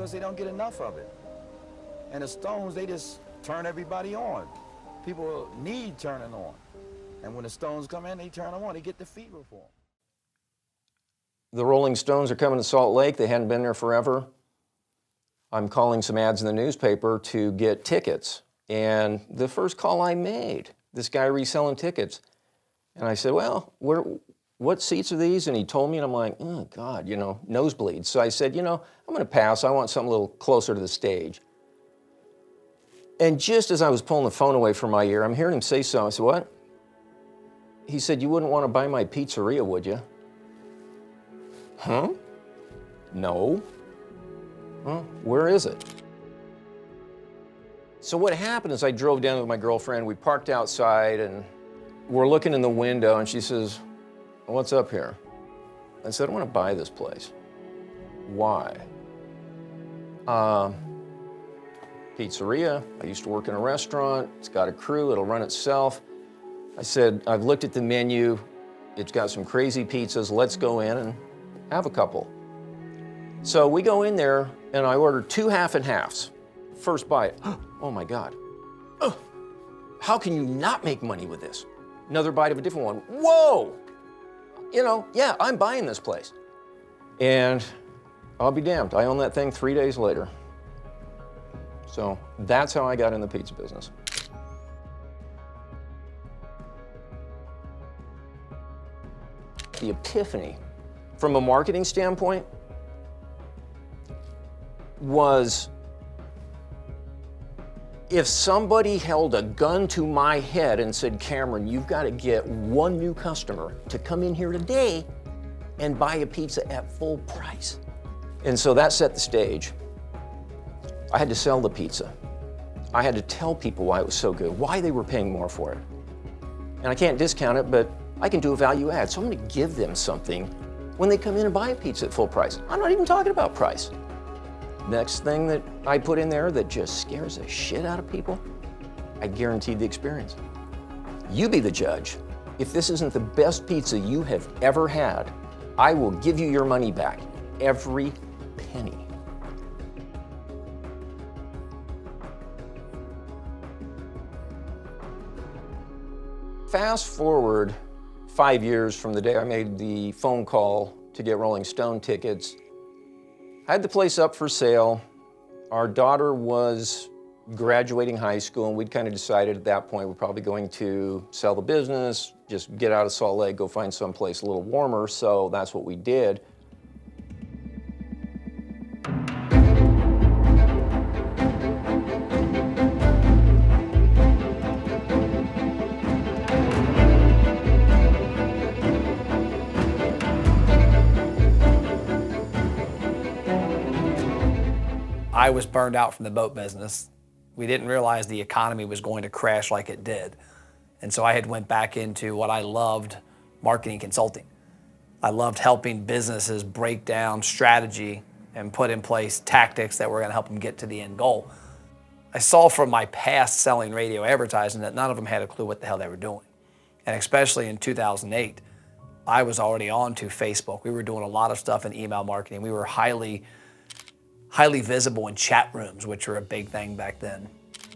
because they don't get enough of it. And the Stones, they just turn everybody on. People need turning on. And when the Stones come in, they turn them on. They get the fever for them. The Rolling Stones are coming to Salt Lake. They hadn't been there forever. I'm calling some ads in the newspaper to get tickets. And the first call I made, this guy reselling tickets. And I said, well, what seats are these? And he told me, and I'm like, oh, God, nosebleeds. So I said, I'm going to pass. I want something a little closer to the stage. And just as I was pulling the phone away from my ear, I'm hearing him say something. I said, what? He said, you wouldn't want to buy my pizzeria, would you? Huh? No. Well, where is it? So what happened is I drove down with my girlfriend. We parked outside, and we're looking in the window, and she says, what's up here? I said, I want to buy this place. Why? Pizzeria. I used to work in a restaurant. It's got a crew. It'll run itself. I said, I've looked at the menu. It's got some crazy pizzas. Let's go in and have a couple. So we go in there, and I order 2 half and halves. First bite, oh my God. How can you not make money with this? Another bite of a different one. Whoa! Yeah, I'm buying this place. And I'll be damned, I own that thing 3 days later. So that's how I got in the pizza business. The epiphany, from a marketing standpoint, was if somebody held a gun to my head and said, Kamron, you've got to get one new customer to come in here today and buy a pizza at full price. And so that set the stage. I had to sell the pizza. I had to tell people why it was so good, why they were paying more for it. And I can't discount it, but I can do a value add. So I'm going to give them something when they come in and buy a pizza at full price. I'm not even talking about price. Next thing that I put in there that just scares the shit out of people, I guaranteed the experience. You be the judge. If this isn't the best pizza you have ever had, I will give you your money back, every penny. Fast forward 5 years from the day I made the phone call to get Rolling Stone tickets. I had the place up for sale. Our daughter was graduating high school, and we'd kind of decided at that point we're probably going to sell the business, just get out of Salt Lake, go find someplace a little warmer, so that's what we did. I was burned out from the boat business. We didn't realize the economy was going to crash like it did. And so I had went back into what I loved, marketing consulting. I loved helping businesses break down strategy and put in place tactics that were going to help them get to the end goal. I saw from my past selling radio advertising that none of them had a clue what the hell they were doing. And especially in 2008, I was already on to Facebook. We were doing a lot of stuff in email marketing. We were highly visible in chat rooms, which were a big thing back then.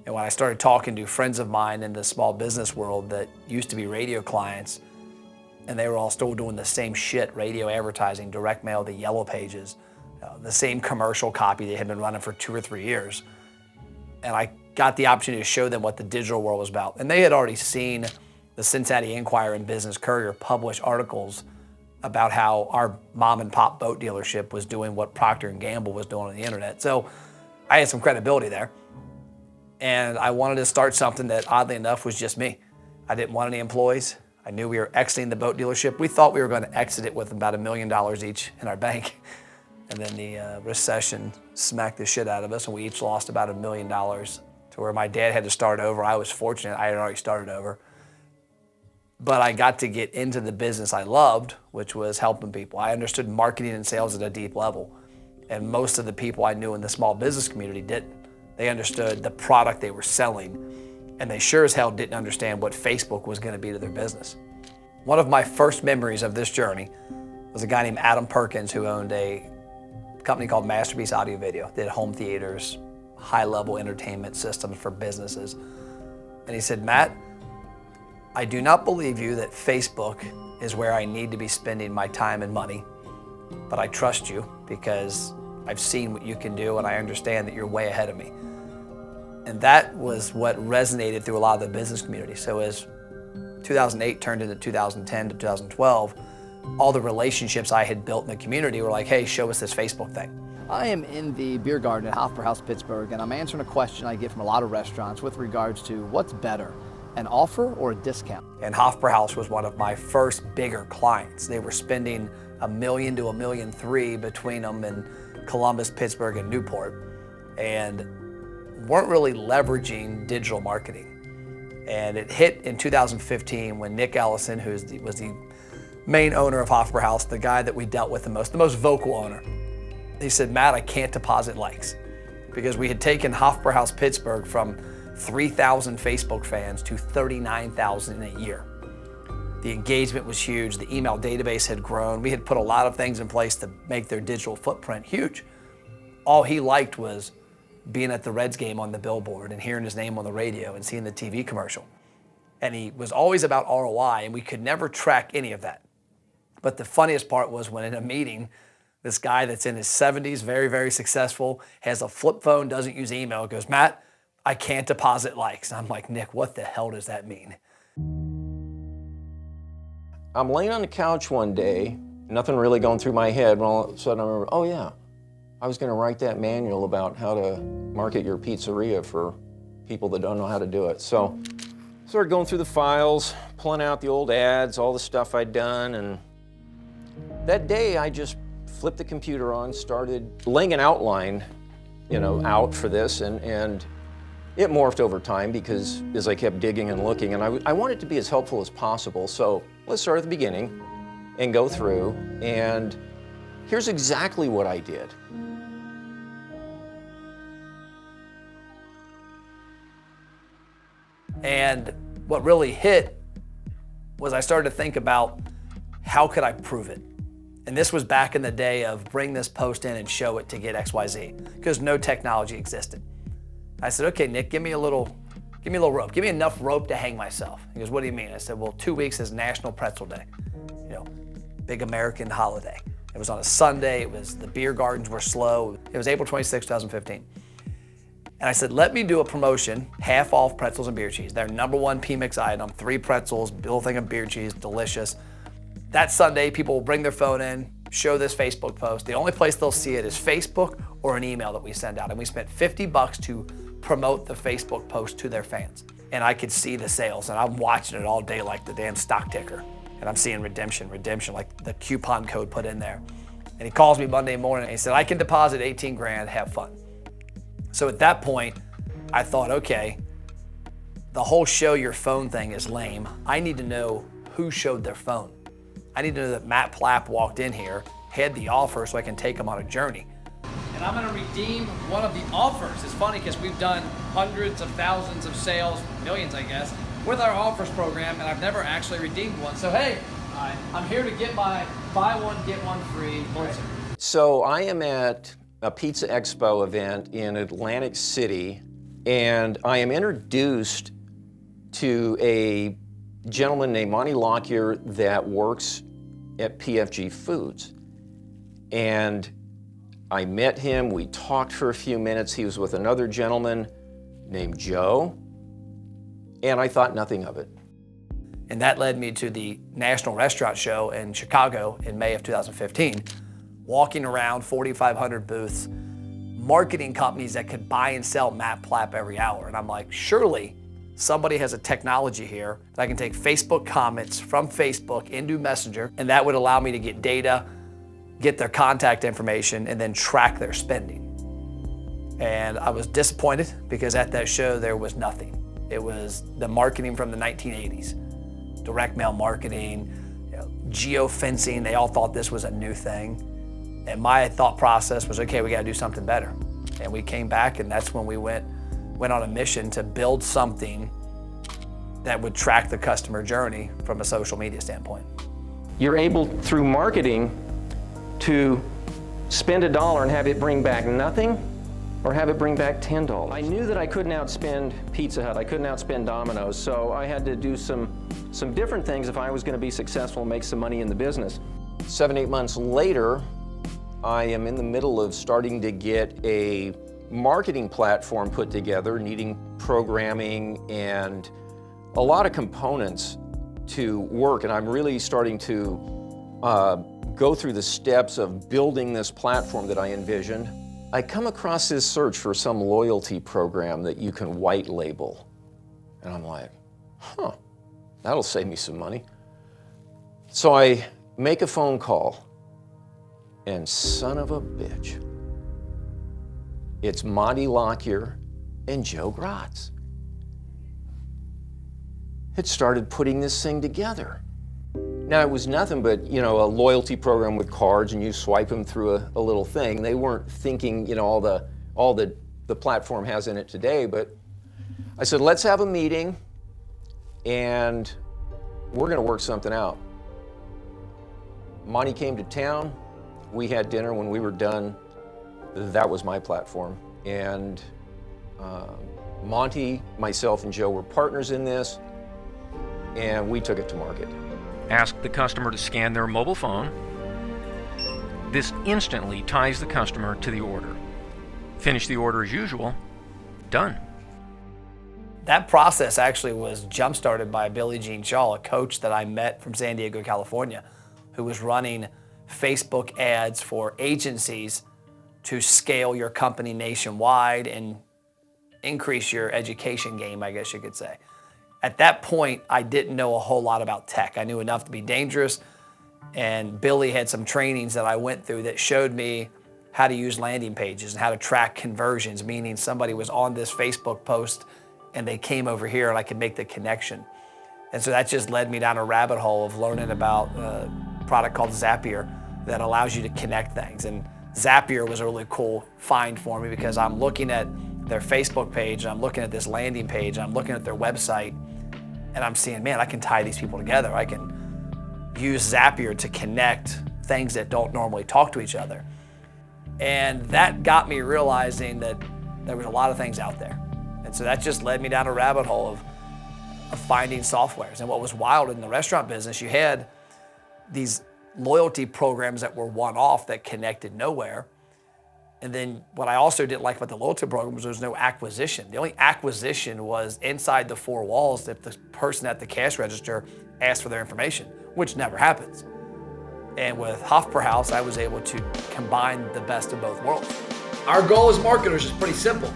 And when I started talking to friends of mine in the small business world that used to be radio clients, and they were all still doing the same shit, radio advertising, direct mail, the yellow pages, the same commercial copy they had been running for 2 or 3 years. And I got the opportunity to show them what the digital world was about. And they had already seen the Cincinnati Enquirer and Business Courier publish articles about how our mom and pop boat dealership was doing what Procter & Gamble was doing on the internet. So I had some credibility there. And I wanted to start something that, oddly enough, was just me. I didn't want any employees. I knew we were exiting the boat dealership. We thought we were going to exit it with about $1 million each in our bank. And then the recession smacked the shit out of us, and we each lost about $1 million, to where my dad had to start over. I was fortunate, I had already started over. But I got to get into the business I loved, which was helping people. I understood marketing and sales at a deep level. And most of the people I knew in the small business community didn't. They understood the product they were selling, and they sure as hell didn't understand what Facebook was going to be to their business. One of my first memories of this journey was a guy named Adam Perkins, who owned a a company called Masterpiece Audio Video. They did home theaters, high-level entertainment systems for businesses. And he said, Matt, I do not believe you that Facebook is where I need to be spending my time and money, but I trust you because I've seen what you can do and I understand that you're way ahead of me. And that was what resonated through a lot of the business community. So as 2008 turned into 2010 to 2012, all the relationships I had built in the community were like, hey, show us this Facebook thing. I am in the beer garden at Hofbrauhaus Pittsburgh, and I'm answering a question I get from a lot of restaurants with regards to what's better, an offer or a discount? And Hofbrauhaus was one of my first bigger clients. They were spending $1 million to $1.3 million between them in Columbus, Pittsburgh, and Newport, and weren't really leveraging digital marketing. And it hit in 2015 when Nick Ellison, who was the main owner of Hofbrauhaus, the guy that we dealt with the most vocal owner, he said, Matt, I can't deposit likes. Because we had taken Hofbrauhaus Pittsburgh from 3,000 Facebook fans to 39,000 in a year. The engagement was huge, the email database had grown. We had put a lot of things in place to make their digital footprint huge. All he liked was being at the Reds game on the billboard and hearing his name on the radio and seeing the TV commercial. And he was always about ROI, and we could never track any of that. But the funniest part was when in a meeting, this guy that's in his 70s, very, very successful, has a flip phone, doesn't use email, goes, Matt, I can't deposit likes. And I'm like, Nick, what the hell does that mean? I'm laying on the couch one day, nothing really going through my head, when all of a sudden I remember, oh yeah, I was gonna write that manual about how to market your pizzeria for people that don't know how to do it. So started going through the files, pulling out the old ads, all the stuff I'd done, and that day I just flipped the computer on, started laying an outline, out for this, and it morphed over time because as I kept digging and looking, and I wanted to be as helpful as possible. So let's start at the beginning and go through, and here's exactly what I did. And what really hit was I started to think about how could I prove it? And this was back in the day of bring this post in and show it to get XYZ, because no technology existed. I said, okay, Nick, give me a little rope. Give me enough rope to hang myself. He goes, what do you mean? I said, well, 2 weeks is National Pretzel Day, big American holiday. It was on a Sunday. The beer gardens were slow. It was April 26, 2015. And I said, let me do a promotion, half off pretzels and beer cheese. Their #1 P-Mix item, 3 pretzels, little thing of beer cheese, delicious. That Sunday, people will bring their phone in, show this Facebook post. The only place they'll see it is Facebook or an email that we send out. And we spent $50 to promote the Facebook post to their fans. And I could see the sales, and I'm watching it all day like the damn stock ticker. And I'm seeing redemption, like the coupon code put in there. And he calls me Monday morning and he said, I can deposit 18 grand, have fun. So at that point, I thought, okay, the whole show your phone thing is lame. I need to know who showed their phone. I need to know that Matt Plapp walked in here, had the offer so I can take him on a journey. And I'm gonna redeem one of the offers. It's funny because we've done hundreds of thousands of sales, millions I guess, with our offers program, and I've never actually redeemed one. So hey, I'm here to get my buy one, get one free. So I am at a Pizza Expo event in Atlantic City, and I am introduced to a gentleman named Monty Lockyer that works at PFG Foods. And I met him, we talked for a few minutes. He was with another gentleman named Joe, and I thought nothing of it. And that led me to the National Restaurant Show in Chicago in May of 2015, walking around 4,500 booths, marketing companies that could buy and sell Matt Plapp every hour. And I'm like, surely somebody has a technology here that I can take Facebook comments from Facebook into Messenger, and that would allow me to get data, get their contact information, and then track their spending. And I was disappointed because at that show there was nothing. It was the marketing from the 1980s, direct mail marketing, geofencing. They all thought this was a new thing. And my thought process was, okay, we gotta do something better. And we came back, and that's when we went on a mission to build something that would track the customer journey from a social media standpoint. You're able, through marketing, to spend $1 and have it bring back nothing, or have it bring back $10. I knew that I couldn't outspend Pizza Hut, I couldn't outspend Domino's, so I had to do some different things if I was going to be successful and make some money in the business. 7, 8 months later, I am in the middle of starting to get a marketing platform put together, needing programming and a lot of components to work, and I'm really starting to go through the steps of building this platform that I envisioned. I come across this search for some loyalty program that you can white label. And I'm like, huh, that'll save me some money. So I make a phone call, and son of a bitch, it's Monty Lockyer and Joe Gratz. Had started putting this thing together. Now, it was nothing but, a loyalty program with cards, and you swipe them through a little thing. They weren't thinking, all the platform has in it today, but I said, let's have a meeting, and we're gonna work something out. Monty came to town, we had dinner. When we were done, that was my platform. And Monty, myself, and Joe were partners in this, and we took it to market. Ask the customer to scan their mobile phone. This instantly ties the customer to the order. Finish the order as usual. Done. That process actually was jump-started by Billie Jean Shaw, a coach that I met from San Diego, California, who was running Facebook ads for agencies to scale your company nationwide and increase your education game, I guess you could say. At that point, I didn't know a whole lot about tech. I knew enough to be dangerous, and Billy had some trainings that I went through that showed me how to use landing pages and how to track conversions, meaning somebody was on this Facebook post and they came over here and I could make the connection. And so that just led me down a rabbit hole of learning about a product called Zapier that allows you to connect things. And Zapier was a really cool find for me because I'm looking at their Facebook page, and I'm looking at this landing page, and I'm looking at their website, and I'm seeing, man, I can tie these people together. I can use Zapier to connect things that don't normally talk to each other. And that got me realizing that there was a lot of things out there. And so that just led me down a rabbit hole of finding softwares. And what was wild in the restaurant business, you had these loyalty programs that were one-off that connected nowhere. And then what I also didn't like about the loyalty program was there was no acquisition. The only acquisition was inside the four walls if the person at the cash register asked for their information, which never happens. And with Hofbrauhaus, I was able to combine the best of both worlds. Our goal as marketers is pretty simple.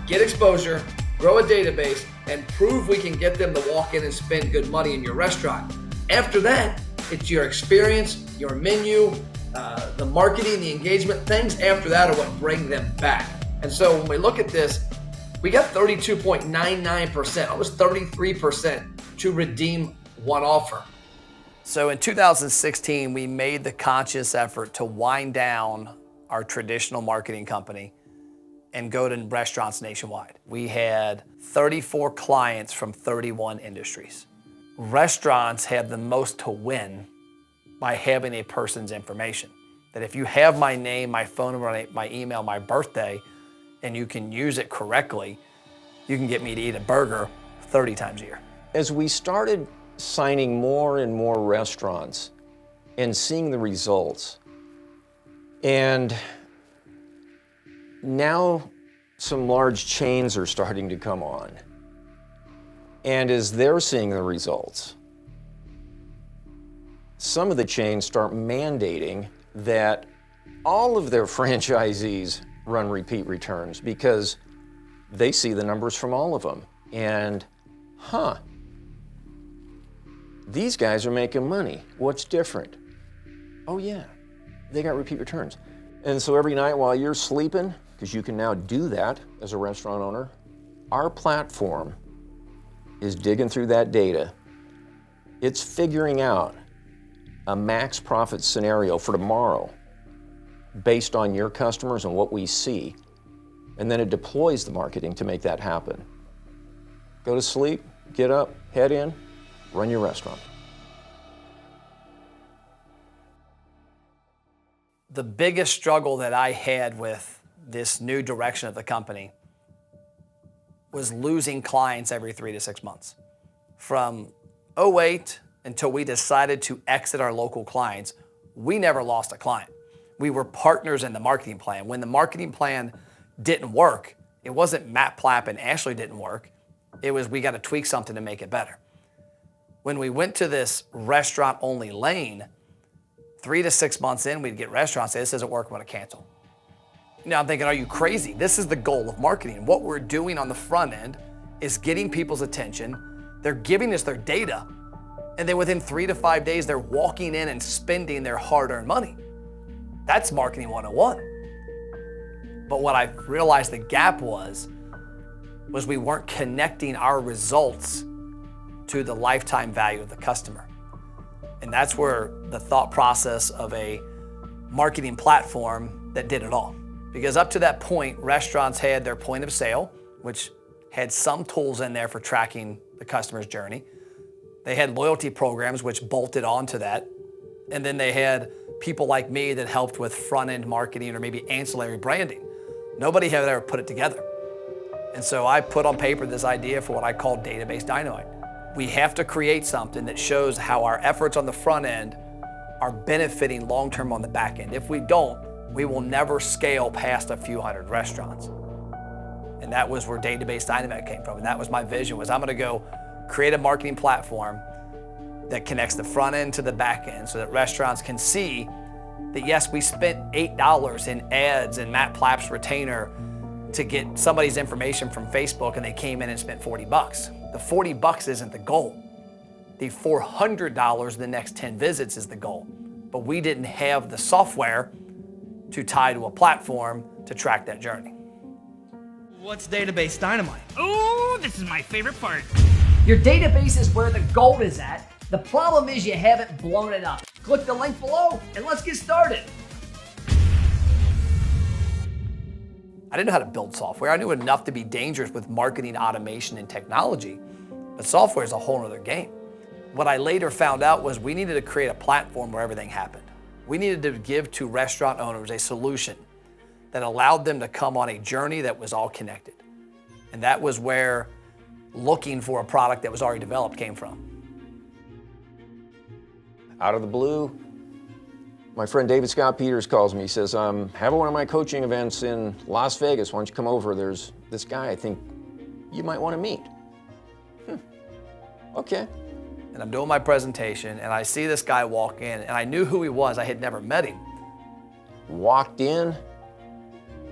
Get exposure, grow a database, and prove we can get them to walk in and spend good money in your restaurant. After that, it's your experience, your menu, the marketing, the engagement. Things after that are what bring them back. And so when we look at this, we got 32.99%, almost 33% to redeem one offer. So in 2016, we made the conscious effort to wind down our traditional marketing company and go to restaurants nationwide. We had 34 clients from 31 industries. Restaurants have the most to win by having a person's information. That if you have my name, my phone number, my email, my birthday, and you can use it correctly, you can get me to eat a burger 30 times a year. As we started signing more and more restaurants and seeing the results, and now some large chains are starting to come on. And as they're seeing the results, some of the chains start mandating that all of their franchisees run repeat returns because they see the numbers from all of them. And, these guys are making money. What's different? Oh yeah, they got repeat returns. And so every night while you're sleeping, because you can now do that as a restaurant owner, our platform is digging through that data. It's figuring out a max profit scenario for tomorrow based on your customers and what we see. And then it deploys the marketing to make that happen. Go to sleep, get up, head in, run your restaurant. The biggest struggle that I had with this new direction of the company was losing clients every 3 to 6 months. From 2008 until we decided to exit our local clients, we never lost a client. We were partners in the marketing plan. When the marketing plan didn't work, it wasn't Matt, Plapp, and Ashley didn't work. It was we got to tweak something to make it better. When we went to this restaurant-only lane, 3 to 6 months in, we'd get restaurants say, this doesn't work, I'm gonna cancel. Now I'm thinking, are you crazy? This is the goal of marketing. What we're doing on the front end is getting people's attention. They're giving us their data, and then within 3 to 5 days, they're walking in and spending their hard-earned money. That's marketing 101. But what I realized the gap was we weren't connecting our results to the lifetime value of the customer. And that's where the thought process of a marketing platform that did it all. Because up to that point, restaurants had their point of sale, which had some tools in there for tracking the customer's journey. They had loyalty programs, which bolted onto that. And then they had people like me that helped with front-end marketing or maybe ancillary branding. Nobody had ever put it together. And so I put on paper this idea for what I call database dynamite. We have to create something that shows how our efforts on the front end are benefiting long-term on the back end. If we don't, we will never scale past a few hundred restaurants. And that was where database dynamite came from. And that was my vision, was I'm gonna go create a marketing platform that connects the front end to the back end so that restaurants can see that yes, we spent $8 in ads and Matt Plapp's retainer to get somebody's information from Facebook, and they came in and spent $40. The $40 isn't the goal. The $400 the next 10 visits is the goal. But we didn't have the software to tie to a platform to track that journey. What's database dynamite? Oh, this is my favorite part. Your database is where the gold is at. The problem is you haven't blown it up. Click the link below and let's get started. I didn't know how to build software. I knew enough to be dangerous with marketing automation and technology, but software is a whole other game. What I later found out was we needed to create a platform where everything happened. We needed to give to restaurant owners a solution that allowed them to come on a journey that was all connected. And that was where looking for a product that was already developed came from. Out of the blue, my friend David Scott Peters calls me. He says, I'm having one of my coaching events in Las Vegas. Why don't you come over? There's this guy I think you might want to meet. Okay. And I'm doing my presentation, and I see this guy walk in, and I knew who he was. I had never met him. Walked in.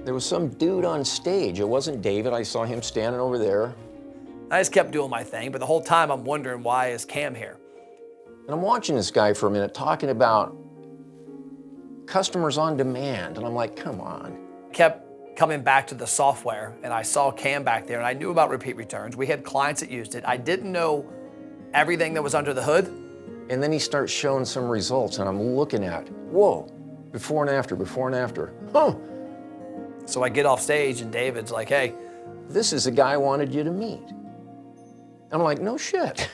There was some dude on stage. It wasn't David. I saw him standing over there. I just kept doing my thing, but the whole time I'm wondering, why is Cam here? And I'm watching this guy for a minute talking about customers on demand. And I'm like, come on. Kept coming back to the software, and I saw Cam back there, and I knew about repeat returns. We had clients that used it. I didn't know everything that was under the hood. And then he starts showing some results, and I'm looking at, whoa, before and after, before and after. Huh. So I get off stage, and David's like, hey. This is the guy I wanted you to meet. I'm like, no shit.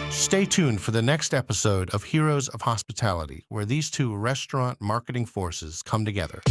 Stay tuned for the next episode of Heroes of Hospitality, where these two restaurant marketing forces come together.